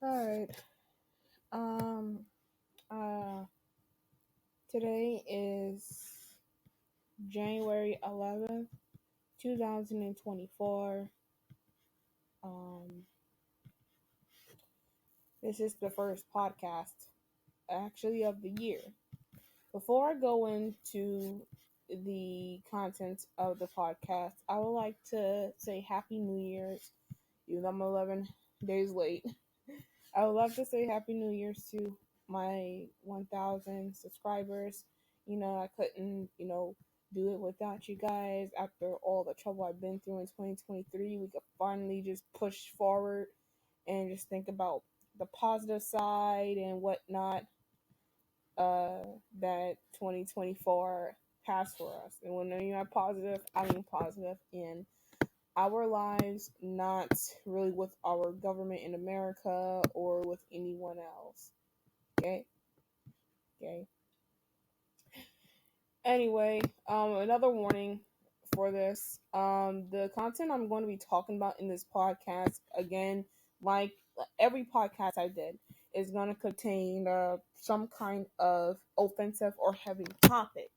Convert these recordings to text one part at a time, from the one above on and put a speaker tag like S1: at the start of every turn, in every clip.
S1: All right. Um. Uh. Today is January 11th, 2024. Um. This is the first podcast, actually, of the year. Before I go into the content of the podcast, I would like to say Happy New Year's. Even though I'm 11 days late, I would love to say Happy New Year's to my 1,000 subscribers. I couldn't, do it without you guys. After all the trouble I've been through in 2023, we could finally just push forward and just think about the positive side and whatnot that 2024 has for us. And when I mean positive, I mean positive in our lives, not really with our government in America or with anyone else. Okay? Okay. Anyway, another warning for this. The content I'm going to be talking about in this podcast, again, like every podcast I did, is going to contain some kind of offensive or heavy topic.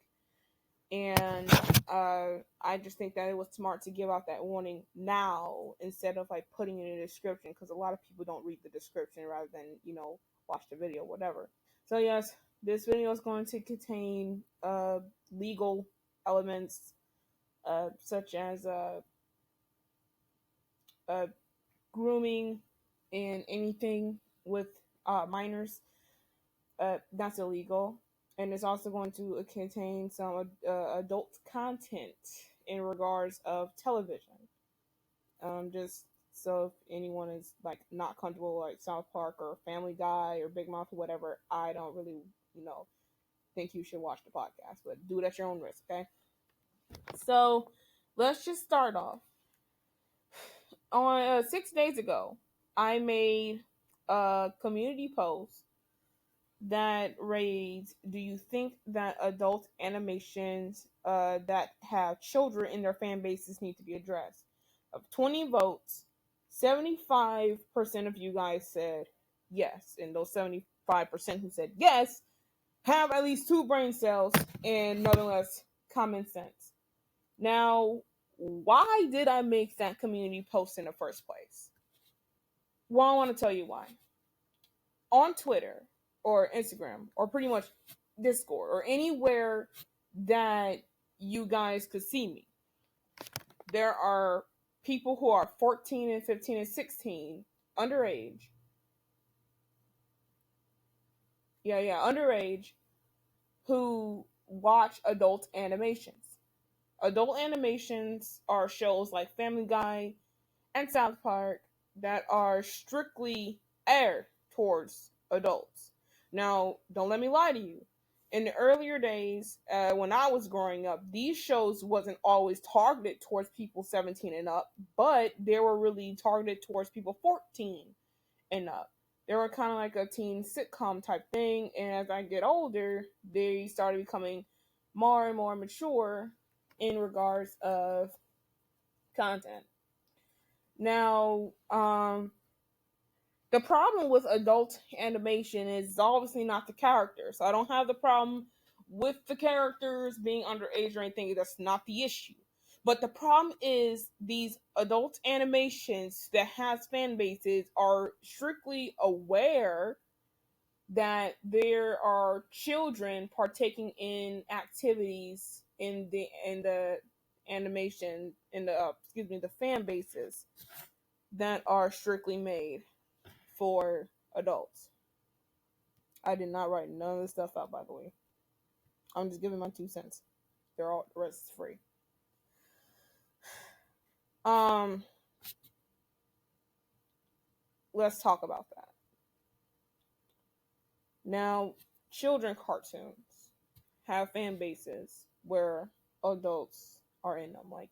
S1: And I just think that it was smart to give out that warning now instead of like putting it in the description, because a lot of people don't read the description rather than watch the video, whatever. So yes, this video is going to contain legal elements, such as uh, grooming and anything with minors. That's illegal, and it's also going to contain some adult content in regards of television. Just so if anyone is like not comfortable, like South Park or Family Guy or Big Mouth or whatever, I don't really, think you should watch the podcast, but do it at your own risk, okay? So let's just start off. On 6 days ago, I made a community post that reads, "Do you think that adult animations that have children in their fan bases need to be addressed?" Of 20 votes, 75% of you guys said yes, and those 75% who said yes have at least two brain cells and nonetheless common sense. Now, why did I make that community post in the first place? Well, I want to tell you why. On Twitter or Instagram or pretty much Discord or anywhere that you guys could see me, there are people who are 14 and 15 and 16, underage. Underage, who watch adult animations. Adult animations are shows like Family Guy and South Park that are strictly aired towards adults. Now, don't let me lie to you. In the earlier days, when I was growing up, these shows wasn't always targeted towards people 17 and up, but they were really targeted towards people 14 and up. They were kind of like a teen sitcom type thing, and as I get older, they started becoming more and more mature in regards of content. Now, the problem with adult animation is obviously not the characters. I don't have the problem with the characters being underage or anything. That's not the issue. But the problem is these adult animations that has fan bases are strictly aware that there are children partaking in activities in the animation in the the fan bases that are strictly made for adults. I did not write none of this stuff out, by the way. I'm just giving my 2 cents. The rest is free. Um, let's talk about that. Now, children cartoons have fan bases where adults are in them, like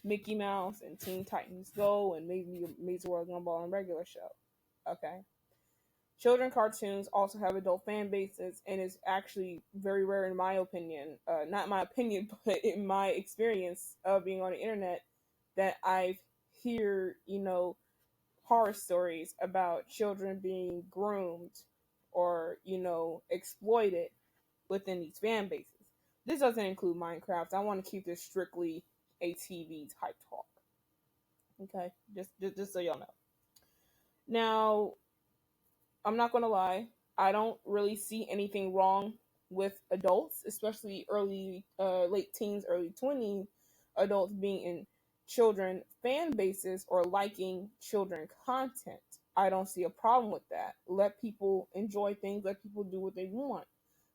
S1: Mickey Mouse and Teen Titans Go and maybe Amazing World Gumball and regular show. Okay. Children cartoons also have adult fan bases, and it's actually very rare, in my opinion. Not my opinion, but in my experience of being on the internet, that I've hear horror stories about children being groomed or, exploited within these fan bases. This doesn't include Minecraft. I want to keep this strictly a TV type talk. Okay, just so y'all know. Now, I'm not gonna lie. I don't really see anything wrong with adults, especially late teens, early 20s, adults being in children fan bases or liking children content. I don't see a problem with that. Let people enjoy things. Let people do what they want.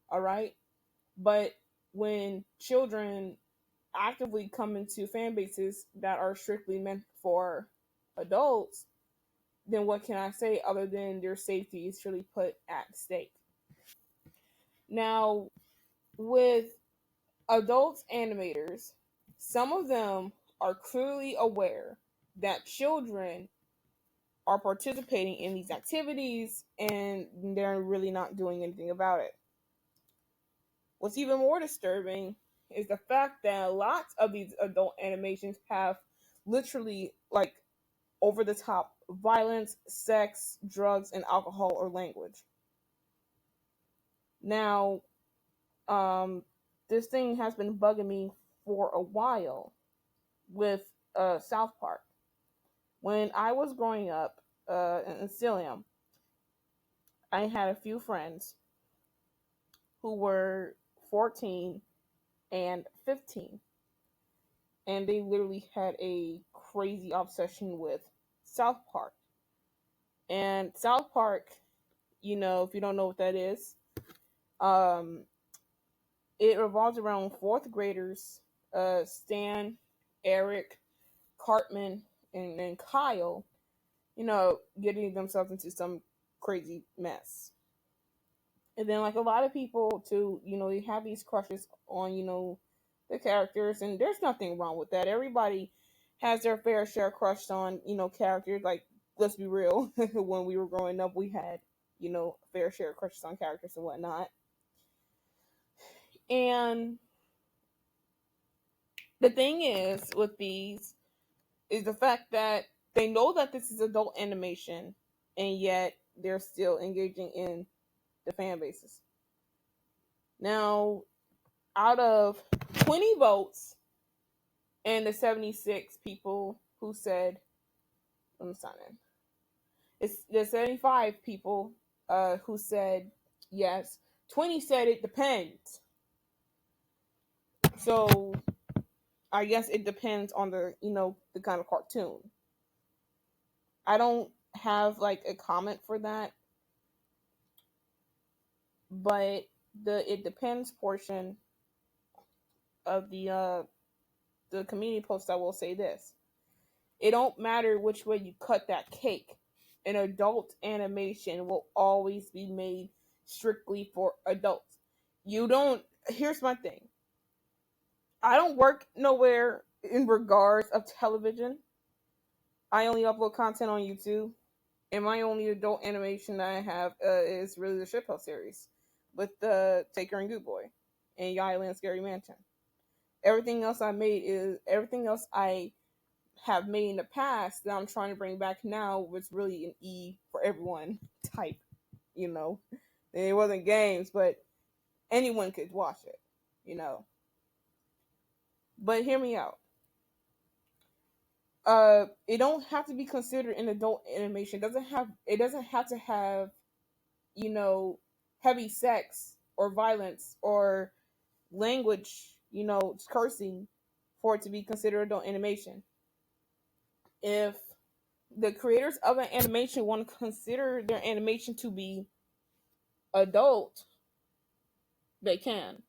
S1: All right. But when children actively come into fan bases that are strictly meant for adults, then what can I say other than their safety is really put at stake? Now, with adults animators, some of them are clearly aware that children are participating in these activities and they're really not doing anything about it. What's even more disturbing is the fact that lots of these adult animations have literally like over the top violence, sex, drugs, and alcohol or language. Now, this thing has been bugging me for a while with South Park. When I was growing up, and still am, I had a few friends who were 14 and 15, and they literally had a crazy obsession with South Park. And South Park, if you don't know what that is, um, it revolves around fourth graders, Stan, Eric, Cartman, and Kyle, getting themselves into some crazy mess. And then, like a lot of people, too, they have these crushes on, the characters, and there's nothing wrong with that. Everybody has their fair share crush on, characters. Like, let's be real, when we were growing up, we had, fair share crushes on characters and whatnot. And the thing is with these is the fact that they know that this is adult animation, and yet they're still engaging in the fan bases. Now, out of 20 votes and the 76 people who said, let me sign in. It's the 75 people who said yes. 20 said it depends. So I guess it depends on the kind of cartoon. I don't have like a comment for that, but the it depends portion of the community post, I will say this: it don't matter which way you cut that cake. An adult animation will always be made strictly for adults. You don't. Here's my thing. I don't work nowhere in regards of television. I only upload content on YouTube, and my only adult animation that I have is really the Ship House series with the Taker and Good Boy and Yaya Scary Mansion. Everything else I have made in the past that I'm trying to bring back now was really an E for everyone type, And it wasn't games, but anyone could watch it. But hear me out. It don't have to be considered an adult animation. It doesn't have to have, heavy sex or violence or language, cursing for it to be considered adult animation. If the creators of an animation want to consider their animation to be adult, they can.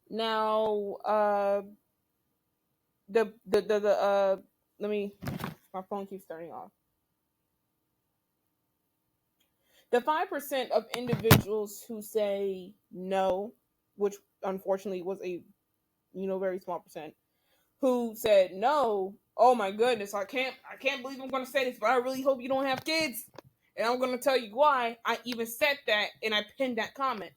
S1: Now, let me. My phone keeps turning off. The 5% of individuals who say no, which unfortunately was a very small percent, who said no. Oh my goodness, I can't believe I'm going to say this, but I really hope you don't have kids, and I'm going to tell you why. I even said that, and I pinned that comment.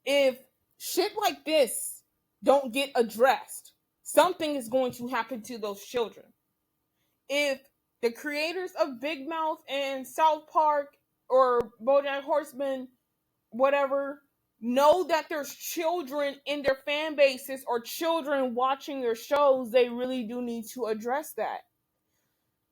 S1: If shit like this don't get addressed, something is going to happen to those children. If the creators of Big Mouth and South Park or BoJack Horseman, whatever, know that there's children in their fan bases or children watching their shows, they really do need to address that.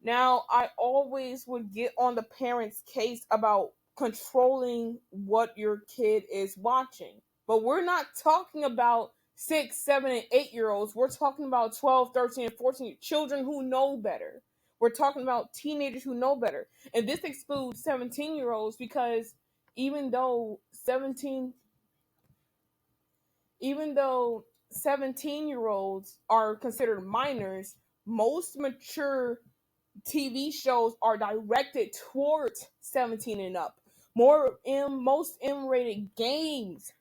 S1: Now, I always would get on the parents' case about controlling what your kid is watching. But we're not talking about 6, 7, and 8 year olds. We're talking about 12, 13, and 14 children who know better. We're talking about teenagers who know better. And this excludes 17-year-olds because even though 17-year-olds are considered minors, most mature TV shows are directed towards 17 and up. Most M-rated games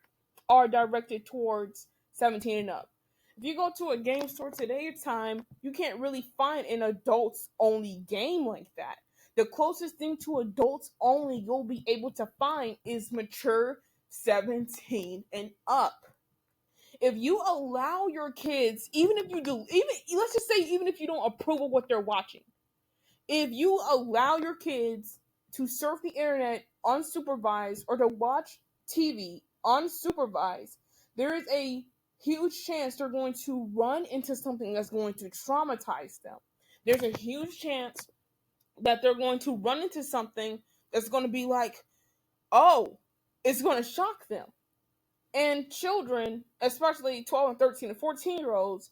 S1: are directed towards 17 and up. If you go to a game store today time, you can't really find an adults only game like that. The closest thing to adults only you'll be able to find is mature 17 and up. If you allow your kids, even if you do, even let's just say even if you don't approve of what they're watching, if you allow your kids to surf the internet unsupervised or to watch TV unsupervised, there is a huge chance they're going to run into something that's going to traumatize them. There's a huge chance that they're going to run into something that's going to be like, oh, it's going to shock them. And children, especially 12 and 13 and 14-year-olds,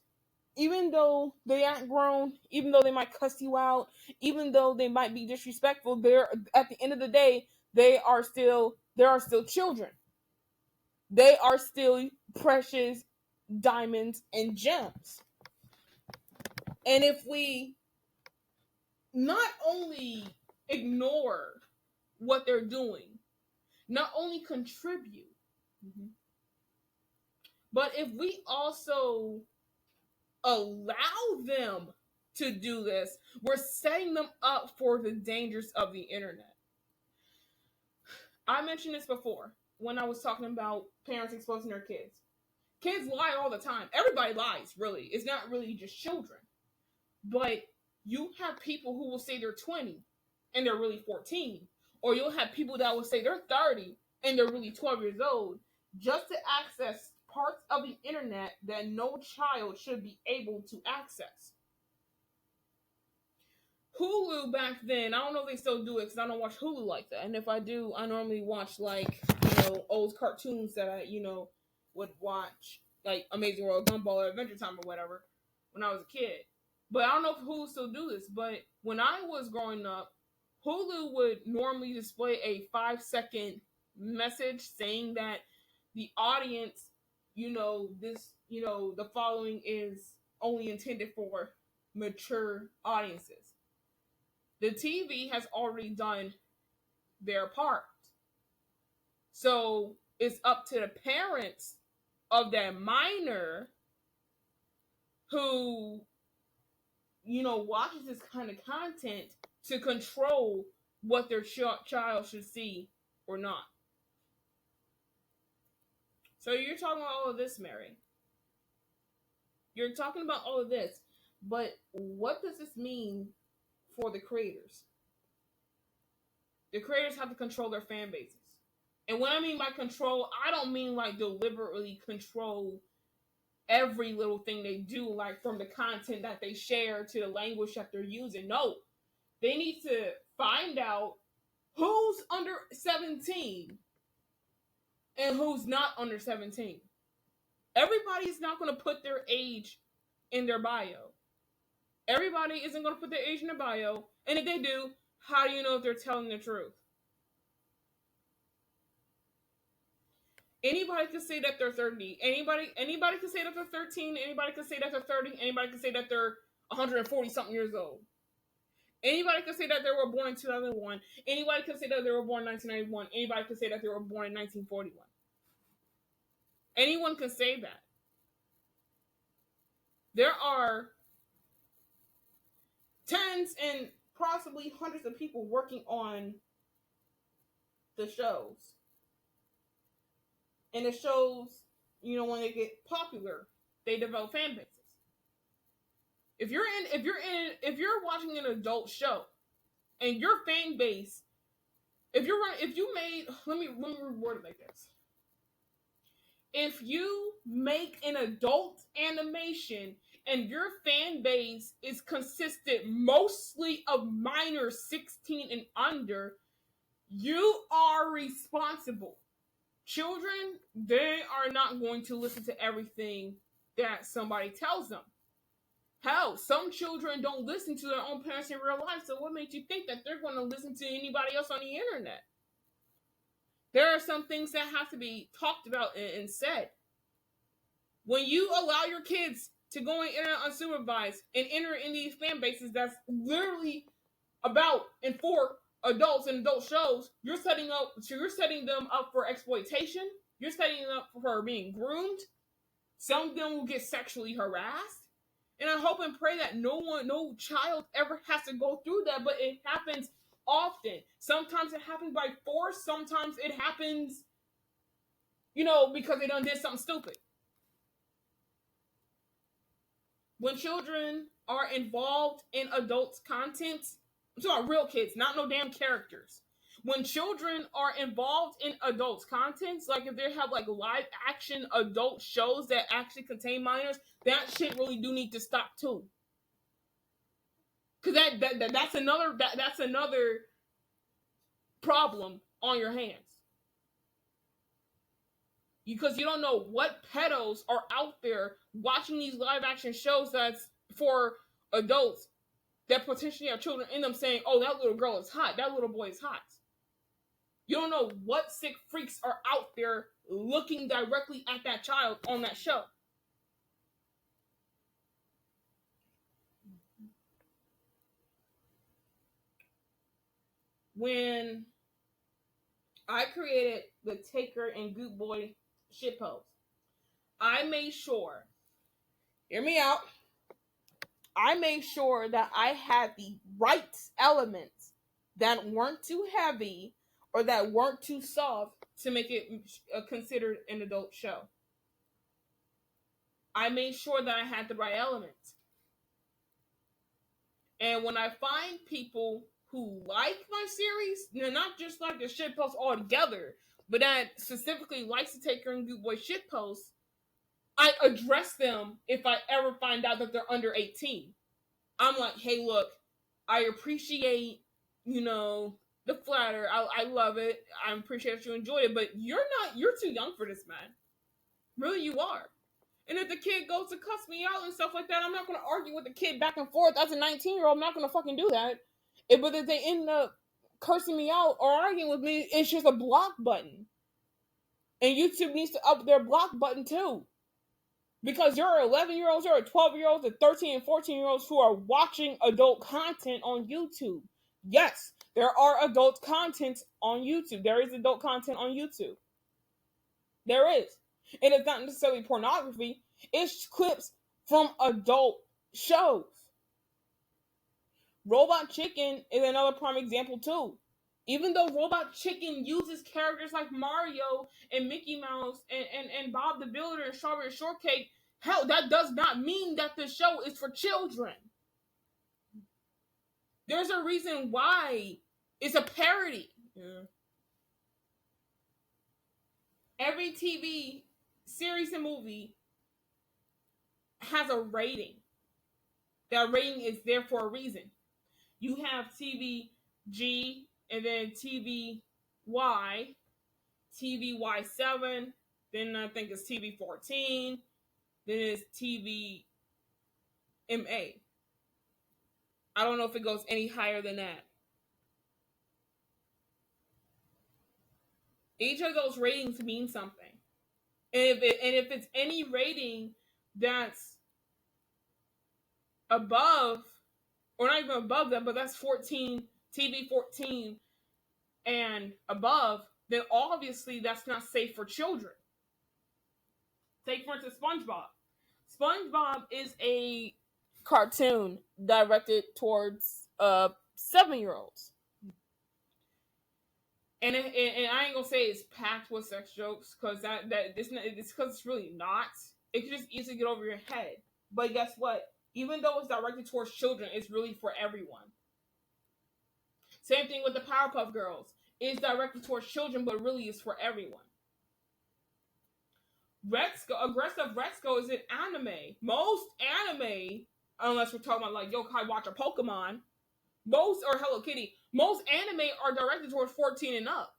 S1: even though they aren't grown, even though they might cuss you out, even though they might be disrespectful, they're at the end of the day, they are still children. They are still precious diamonds and gems. And if we not only ignore what they're doing, not only contribute, but if we also allow them to do this, we're setting them up for the dangers of the internet. I mentioned this before when I was talking about parents exposing their kids. Kids lie all the time. Everybody lies, really. It's not really just children. But you have people who will say they're 20 and they're really 14. Or you'll have people that will say they're 30 and they're really 12 years old just to access parts of the internet that no child should be able to access. Hulu back then, I don't know if they still do it because I don't watch Hulu like that. And if I do, I normally watch old cartoons that I would watch, like Amazing World of Gumball or Adventure Time or whatever when I was a kid. But I don't know if Hulu still do this. But when I was growing up, Hulu would normally display a 5-second message saying that the audience, the following is only intended for mature audiences. The TV has already done their part. So it's up to the parents of that minor who, watches this kind of content to control what their child should see or not. So you're talking about all of this, Mary. You're talking about all of this. But what does this mean for the creators? The creators have to control their fan bases. And when I mean by control, I don't mean like deliberately control every little thing they do, like from the content that they share to the language that they're using. No, they need to find out who's under 17 and who's not under 17. Everybody's not going to put their age in their bio. Everybody isn't going to put their age in their bio. And if they do, how do you know if they're telling the truth? Anybody can say that they're 30. Anybody can say that they're 13. Anybody can say that they're 30. Anybody can say that they're 140 something years old. Anybody can say that they were born in 2001. Anybody can say that they were born in 1991. Anybody can say that they were born in 1941. Anyone can say that. There are tens and possibly hundreds of people working on the shows. And the shows, when they get popular, they develop fan bases. If you're watching an adult show and your fan base, if you made, let me reword it like this. If you make an adult animation and your fan base is consistent mostly of minors 16 and under, you are responsible. Children, they are not going to listen to everything that somebody tells them. Hell, some children don't listen to their own parents in real life, so what makes you think that they're going to listen to anybody else on the internet? There are some things that have to be talked about and said. When you allow your kids to go on the internet unsupervised and enter in these fan bases that's literally about and for adults and adult shows, you're setting them up for exploitation. You're setting them up for being groomed. Some of them will get sexually harassed. And I hope and pray that no child ever has to go through that, but it happens often. Sometimes it happens by force. Sometimes it happens, because they done did something stupid. When children are involved in adult content, I'm talking about real kids, not no damn characters. When children are involved in adult content, like if they have like live action adult shows that actually contain minors, that shit really do need to stop too. Cause that's another problem on your hands. Because you don't know what pedos are out there watching these live action shows that's for adults that potentially have children in them, saying, "Oh, that little girl is hot. That little boy is hot." You don't know what sick freaks are out there looking directly at that child on that show. When I created the Taker and Goop Boy shitpost, I made sure, hear me out, I made sure that I had the right elements that weren't too heavy or that weren't too soft to make it considered an adult show. I made sure that I had the right elements. And when I find people who like my series, not just like the shitpost altogether, but that specifically likes to take and Goop Boy shitposts, I address them if I ever find out that they're under 18. I'm like, hey, look, I appreciate, the flatter. I love it. I appreciate that you enjoyed it, but you're too young for this, man. Really, you are. And if the kid goes to cuss me out and stuff like that, I'm not going to argue with the kid back and forth. As a 19-year-old, I'm not going to fucking do that. But if they end up cursing me out or arguing with me, it's just a block button. And YouTube needs to up their block button too. Because there are 11-year-olds, there are 12-year-olds, and 13 and 14-year-olds who are watching adult content on YouTube. Yes, there are adult content on YouTube. There is adult content on YouTube. There is. And it's not necessarily pornography. It's clips from adult shows. Robot Chicken is another prime example too. Even though Robot Chicken uses characters like Mario and Mickey Mouse and Bob the Builder and Strawberry Shortcake, hell, that does not mean that the show is for children. There's a reason why it's a parody. Yeah. Every TV series and movie has a rating. That rating is there for a reason. You have TVG and then TVY, TVY7, then I think it's TV14, then it's TVMA. I don't know if it goes any higher than that. Each of those ratings mean something. And if it's any rating that's above, or not even above that, but that's 14, TV 14 and above, then obviously that's not safe for children. Take, for instance, SpongeBob. SpongeBob is a cartoon directed towards 7-year-olds. And I ain't gonna say it's packed with sex jokes, because it's because it's really not. it can just easily get over your head. But guess what? Even though it's directed towards children, it's really for everyone. Same thing with the Powerpuff Girls. It's directed towards children, but really is for everyone. Aggressive Rex-Go is an anime. Most anime, unless we're talking about like Yokai Watch or Pokemon, most or Hello Kitty, most anime are directed towards 14 and up.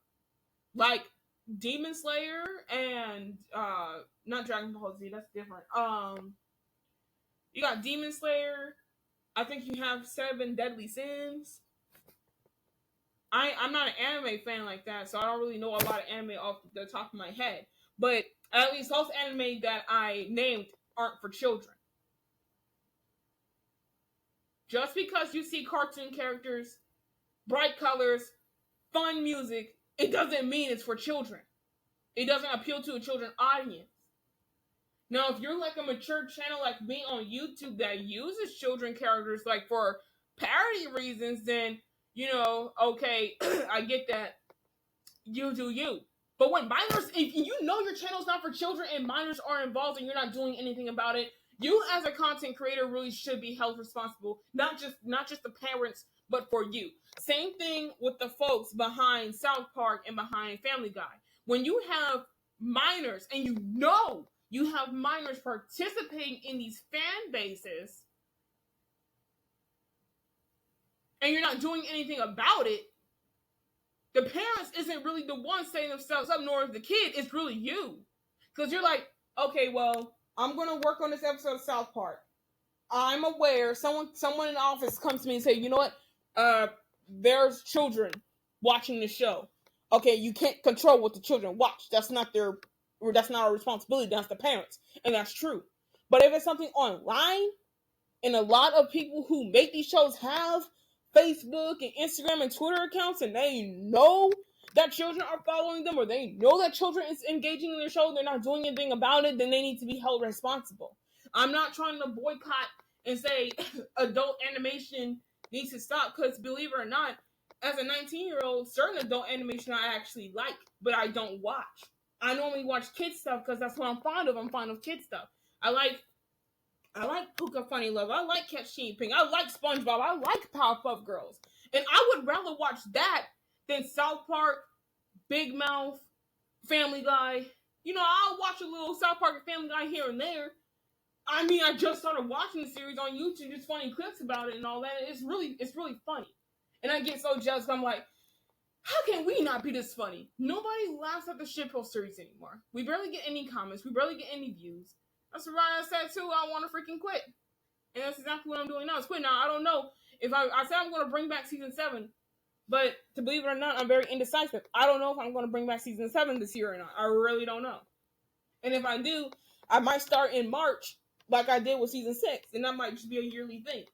S1: Like Demon Slayer and not Dragon Ball Z, that's different. You got Demon Slayer. I think you have Seven Deadly Sins. I'm not an anime fan like that, so I don't really know a lot of anime off the top of my head. But at least those anime that I named aren't for children. Just because you see cartoon characters, bright colors, fun music, it doesn't mean it's for children. It doesn't appeal to a children audience. Now, if you're like a mature channel like me on YouTube that uses children characters like for parody reasons, then, okay, I get that. You do you. But when minors, if you know your channel's not for children and minors are involved and you're not doing anything about it, you as a content creator really should be held responsible. Not just the parents, but for you. Same thing with the folks behind South Park and behind Family Guy. When you have minors and you have minors participating in these fan bases and you're not doing anything about it, the parents isn't really the one setting themselves up, nor is the kid. It's really you. Because you're like, okay, well, I'm going to work on this episode of South Park. I'm aware someone in the office comes to me and say, you know what? There's children watching the show. Okay, you can't control what the children watch. That's not our responsibility. That's the parents. And that's true. But if it's something online, and a lot of people who make these shows have Facebook and Instagram and Twitter accounts, and they know that children are following them, or they know that children is engaging in their show, they're not doing anything about it, then they need to be held responsible. I'm not trying to boycott and say adult animation needs to stop, because believe it or not, as a 19-year-old, certain adult animation I actually like, but I don't watch. I normally watch kids stuff because that's what I'm fond of. I'm fond of kids stuff. I like Puka Funny Love. I like Catch Teen Ping. I like SpongeBob. I like Powerpuff Girls. And I would rather watch that than South Park, Big Mouth, Family Guy. I'll watch a little South Park and Family Guy here and there. I mean, I just started watching the series on YouTube, just funny clips about it and all that. It's really funny. And I get so jealous. I'm like, how can we not be this funny? Nobody laughs at the shitpost series anymore. We barely get any comments. We barely get any views. That's why I said too, I want to freaking quit. And that's exactly what I'm doing now. Is quit. Now, I don't know if I said I'm going to bring back season 7, but to believe it or not, I'm very indecisive. I don't know if I'm going to bring back season 7 this year or not. I really don't know. And if I do, I might start in March like I did with season 6, and that might just be a yearly thing.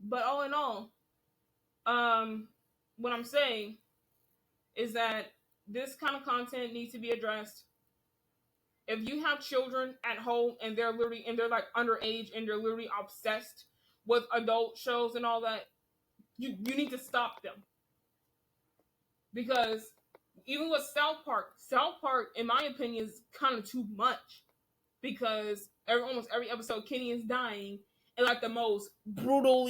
S1: But all in all, what I'm saying is that this kind of content needs to be addressed. If you have children at home and they're like underage and they're literally obsessed with adult shows and all that, you need to stop them. Because even with South Park, in my opinion, is kind of too much. Because almost every episode, Kenny is dying in like the most brutal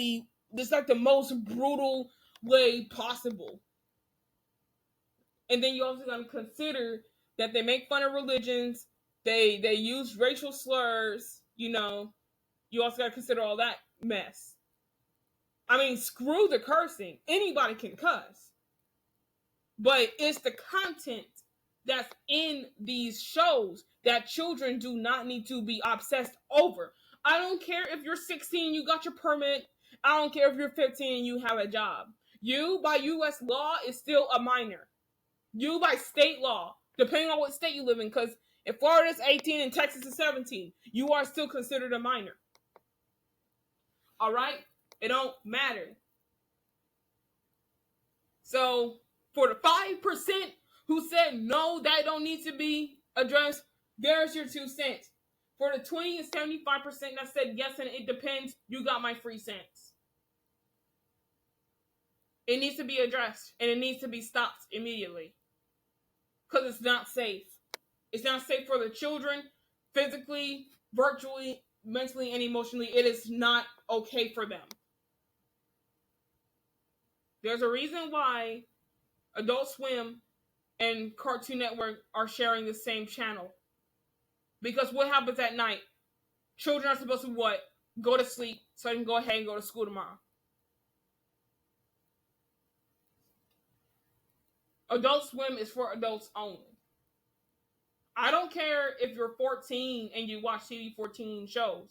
S1: way possible. And then you also got to consider that they make fun of religions. They use racial slurs. You also got to consider all that mess. I mean, screw the cursing. Anybody can cuss. But it's the content that's in these shows that children do not need to be obsessed over. I don't care if you're 16, you got your permit. I don't care if you're 15 and you have a job. You, by U.S. law, is still a minor. You, by state law, depending on what state you live in, because if Florida is 18 and Texas is 17, you are still considered a minor. All right? It don't matter. So, for the 5% who said no, that don't need to be addressed, there's your 2 cents. For the 20 and 75% that said yes and it depends, you got my 3 cents. It needs to be addressed and it needs to be stopped immediately. Because it's not safe. It's not safe for the children, physically, virtually, mentally, and emotionally. It is not okay for them. There's a reason why Adult Swim and Cartoon Network are sharing the same channel. Because what happens at night? Children are supposed to what? Go to sleep so they can go ahead and go to school tomorrow. Adult Swim is for adults only. I don't care if you're 14 and you watch TV-14 shows.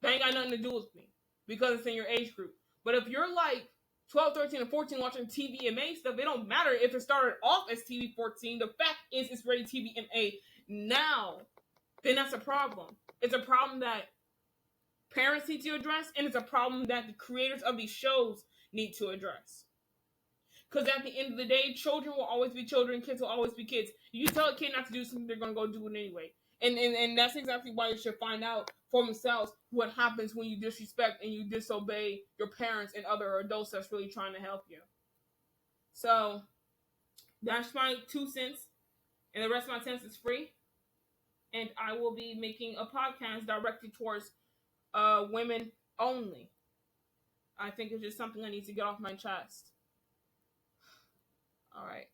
S1: That ain't got nothing to do with me because it's in your age group. But if you're like 12, 13, and 14 watching TVMA stuff, it don't matter if it started off as TV-14. The fact is it's rated TVMA now. Then that's a problem. It's a problem that parents need to address, and it's a problem that the creators of these shows need to address. Because at the end of the day, children will always be children, kids will always be kids. You tell a kid not to do something, they're going to go do it anyway. And that's exactly why you should find out for themselves what happens when you disrespect and you disobey your parents and other adults that's really trying to help you. So, that's my 2 cents. And the rest of my cents is free. And I will be making a podcast directed towards women only. I think it's just something I need to get off my chest. All right.